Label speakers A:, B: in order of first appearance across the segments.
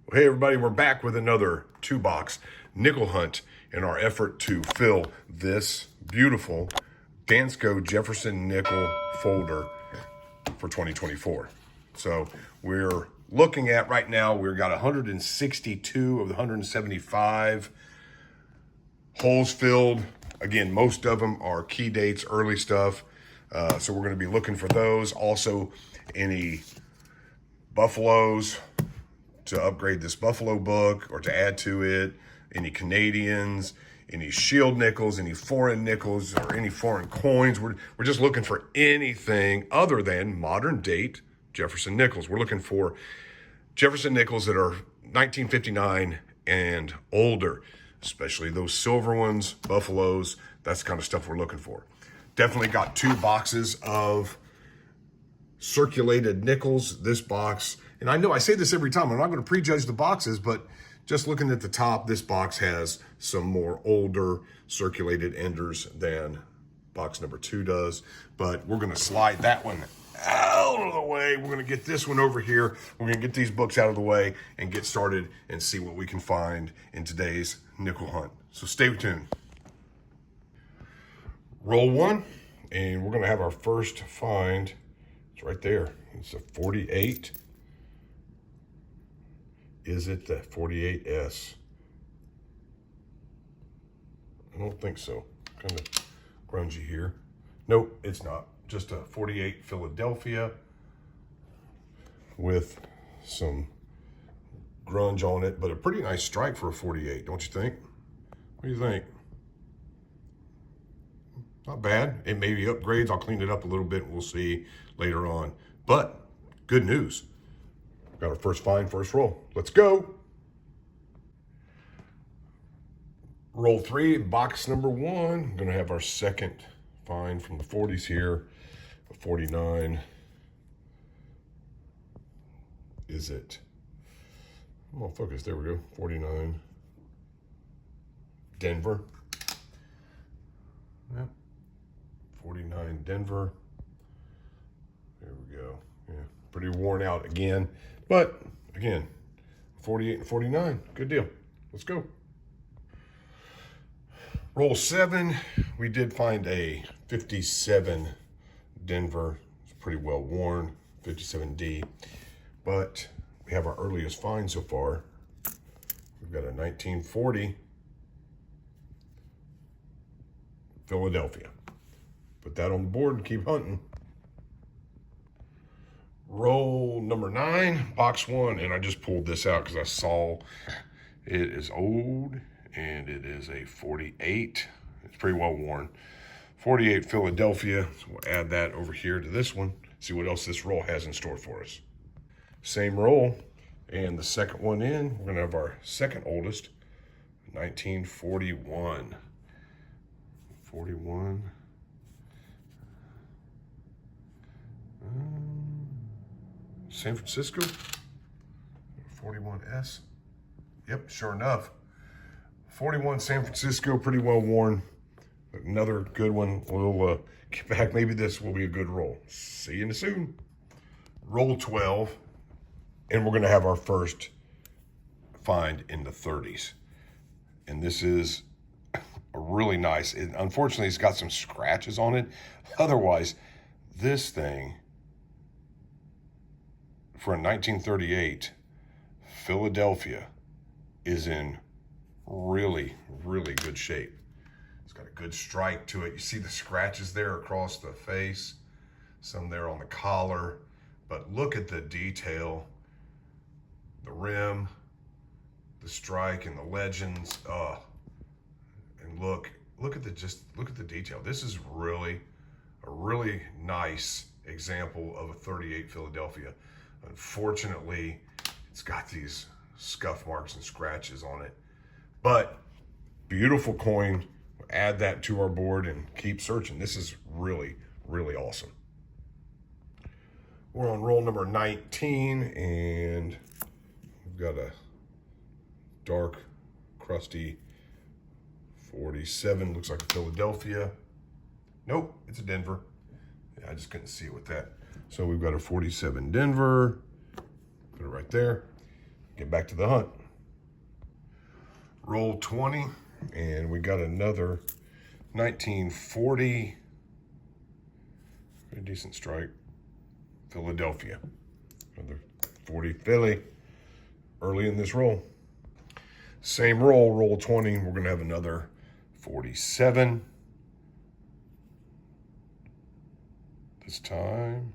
A: Well, hey everybody, we're back with another 2-box nickel hunt in our effort to fill this beautiful Dansko Jefferson nickel folder for 2024. So we're looking at right now, we've got 162 of the 175 holes filled. Again, most of them are key dates, early stuff. So we're going to be looking for those. Also, any Buffaloes to upgrade this Buffalo book or to add to it, any Canadians, any shield nickels, any foreign nickels, or any foreign coins. We're just looking for anything other than modern date Jefferson nickels. We're looking for Jefferson nickels that are 1959 and older, especially those silver ones, Buffaloes. That's the kind of stuff we're looking for. Definitely got 2 boxes of circulated nickels. This box, and I know I say this every time, I'm not going to prejudge the boxes, but just looking at the top, this box has some more older circulated enders than box number 2 does. But we're going to slide that one out of the way. We're going to get this one over here. We're going to get these books out of the way and get started and see what we can find in today's nickel hunt. So stay tuned. Roll 1, and we're going to have our first find. It's right there. It's a 48. Is it the 48S? I don't think so. Kind of grungy here. Nope, it's not. Just a 48 Philadelphia with some grunge on it, but a pretty nice strike for a 48, don't you think? What do you think? Not bad. It may be upgrades. I'll clean it up a little bit. We'll see later on. But good news. Got our first find, first roll. Let's go. Roll 3, box number 1. Going to have our second find from the 40s here. A 49. Is it? I'm on focus. There we go. 49. Denver. Yep. 49 Denver. There we go. Yeah, pretty worn out again. But again, 48 and 49. Good deal. Let's go. Roll 7. We did find a 57 Denver. It's pretty well worn. 57D. But we have our earliest find so far. We've got a 1940 Philadelphia. Put that on the board and keep hunting. Roll number 9, box 1, and I just pulled this out because I saw it is old, and it is a 48. It's pretty well worn. 48 Philadelphia, so we'll add that over here to this one, see what else this roll has in store for us. Same roll, and the second one in, we're gonna have our second oldest, 1941. 41. San Francisco, 41S. Yep, sure enough. 41 San Francisco, pretty well worn. Another good one. We'll get back. Maybe this will be a good roll. See you soon. Roll 12, and we're going to have our first find in the 30s. And this is a really nice. Unfortunately, it's got some scratches on it. Otherwise, this thing, for a 1938 Philadelphia, is in really, really good shape. It's got a good strike to it. You see the scratches there across the face, some there on the collar, but look at the detail, the rim, the strike, and the legends. And look at the detail. This is really a really nice example of a 38 Philadelphia. Unfortunately, it's got these scuff marks and scratches on it, but beautiful coin. Add that to our board and keep searching. This is really, really awesome. We're on roll number 19, and we've got a dark, crusty 47. Looks like a Philadelphia. Nope, it's a Denver. Yeah, I just couldn't see it with that. So we've got a 47 Denver. Put it right there. get back to the hunt. Roll 20, and we got another 1940, a decent strike, Philadelphia. Another 40 Philly early in this roll. Same roll, roll 20, we're gonna have another 47. This time,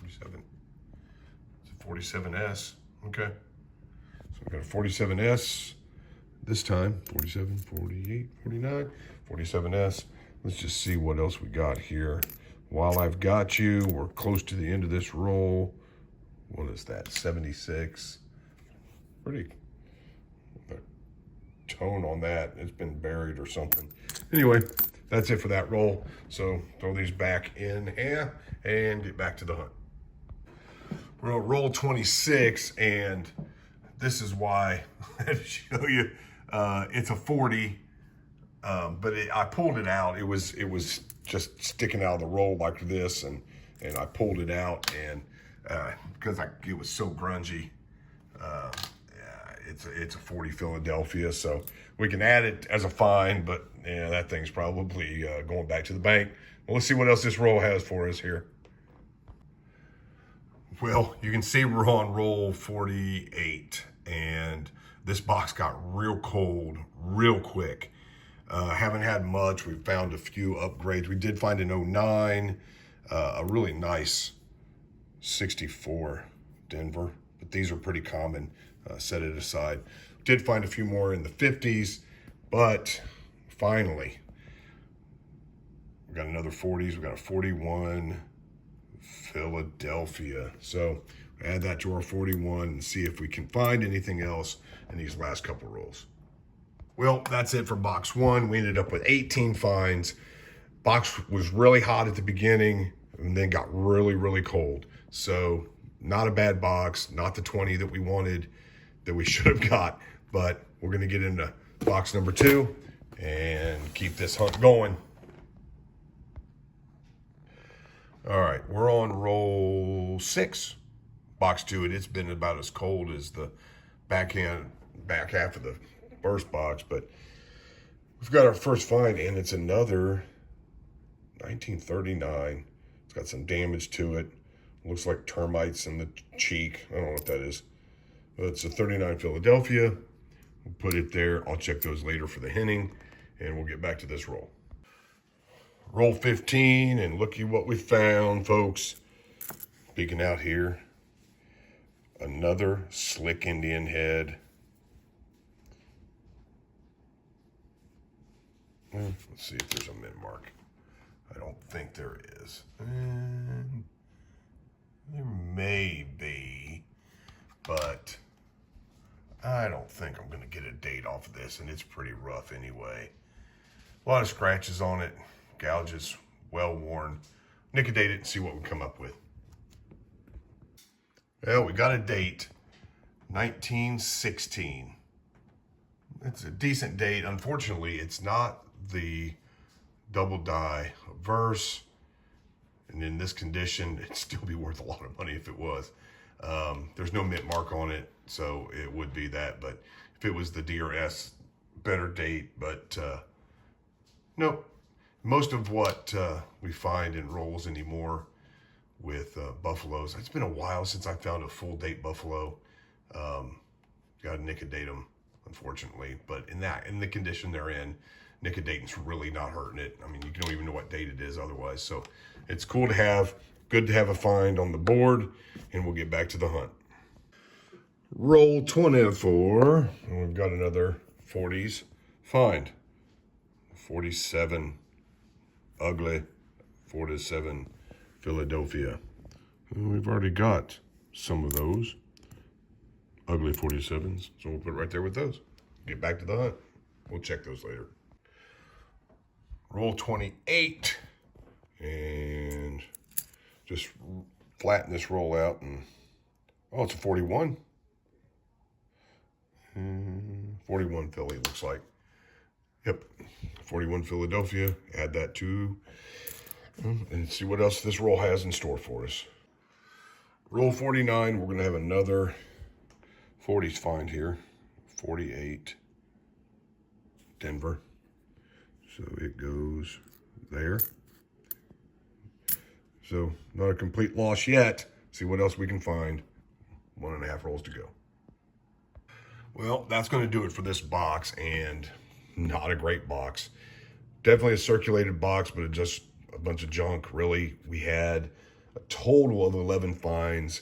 A: 47. It's a 47S, okay. So we've got a 47S. This time, 47, 48, 49, 47S. Let's just see what else we got here. While I've got you, we're close to the end of this roll. What is that, 76? Pretty tone on that. It's been buried or something. Anyway, that's it for that roll. So throw these back in here and get back to the hunt. We're on roll 26, and this is why I had to show you. It's a 40, but I pulled it out. It was just sticking out of the roll like this, and I pulled it out, and because it was so grungy. It's a 40 Philadelphia, so we can add it as a find, but yeah, that thing's probably going back to the bank. Well, let's see what else this roll has for us here. Well, you can see we're on roll 48, and this box got real cold real quick. Haven't had much. We've found a few upgrades. We did find an 09, a really nice 64 Denver, but these are pretty common. Set it aside. Did find a few more in the 50s, but finally, we got another 40s. We got a 41 Philadelphia. So add that to our 41 and see if we can find anything else in these last couple rolls. Well, that's it for box one. We ended up with 18 finds. Box was really hot at the beginning and then got really, really cold. So not a bad box, not the 20 that we wanted, that we should have got, but we're gonna get into box number 2 and keep this hunt going. All right, we're on roll 6. Box 2, it's been about as cold as the back half of the first box, but we've got our first find, and it's another 1939. It's got some damage to it. Looks like termites in the cheek. I don't know what that is. But it's a 39 Philadelphia. We'll put it there. I'll check those later for the hinting, and we'll get back to this roll. Roll 15, and looky what we found, folks. Peeking out here. Another slick Indian head. Let's see if there's a mint mark. I don't think there is. There may be, but I don't think I'm going to get a date off of this, and it's pretty rough anyway. A lot of scratches on it, gouges, well worn. Nicodate it and see what we come up with. Well, we got a date, 1916. It's a decent date. Unfortunately, it's not the double die verse, and in this condition, it'd still be worth a lot of money if it was. There's no mint mark on it, so it would be that, but if it was the DRS, better date, but nope. Most of what we find in rolls anymore with buffaloes, it's been a while since I found a full date buffalo. Got to nicodate them, unfortunately, but in the condition they're in, nicodating's really not hurting it. I mean, you don't even know what date it is otherwise, so it's cool to have, good to have a find on the board, and we'll get back to the hunt. Roll 24, and we've got another 40s find. 47 ugly, 47 Philadelphia. And we've already got some of those ugly 47s, so we'll put it right there with those. Get back to the hunt. We'll check those later. Roll 28, and just flatten this roll out, and oh, it's a 41. 41 Philly looks like. Yep, 41 Philadelphia. Add that to, and see what else this roll has in store for us. Roll 49, we're gonna have another 40's fine here. 48 Denver. So it goes there. So not a complete loss yet. See what else we can find. 1.5 rolls to go. Well, that's going to do it for this box, and not a great box. Definitely a circulated box, but just a bunch of junk, really. We had a total of 11 finds,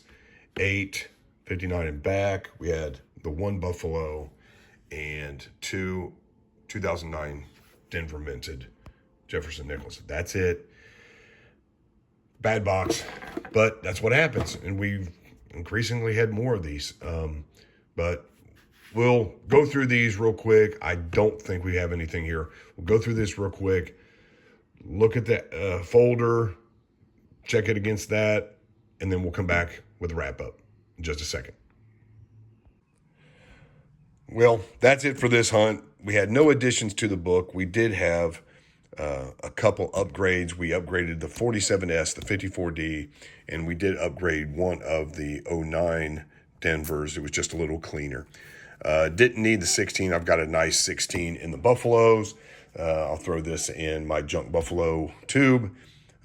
A: 8 59 and back. We had the 1 Buffalo and 2 2009 Denver minted Jefferson Nichols. That's it. Bad box, but that's what happens. And we've increasingly had more of these. But we'll go through these real quick. I don't think we have anything here. We'll go through this real quick. Look at the folder, check it against that, and then we'll come back with a wrap up in just a second. Well, that's it for this hunt. We had no additions to the book. We did have a couple upgrades. We upgraded the 47S, the 54D, and we did upgrade one of the 09 Denvers. It was just a little cleaner. Didn't need the 16. I've got a nice 16 in the Buffaloes. I'll throw this in my junk Buffalo tube.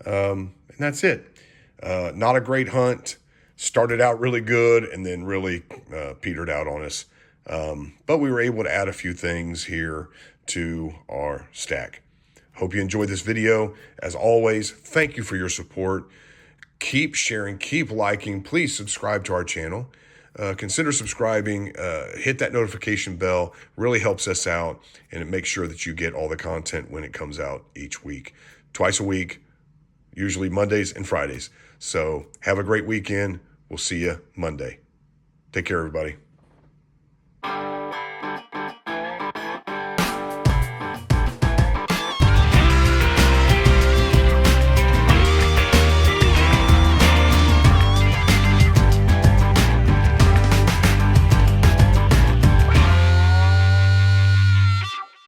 A: And that's it. Not a great hunt. Started out really good and then really petered out on us. But we were able to add a few things here to our stack. Hope you enjoyed this video. As always, thank you for your support. Keep sharing, keep liking. Please subscribe to our channel. Consider subscribing. Hit that notification bell. Really helps us out, and it makes sure that you get all the content when it comes out each week. Twice a week, usually Mondays and Fridays. So have a great weekend. We'll see you Monday. Take care, everybody.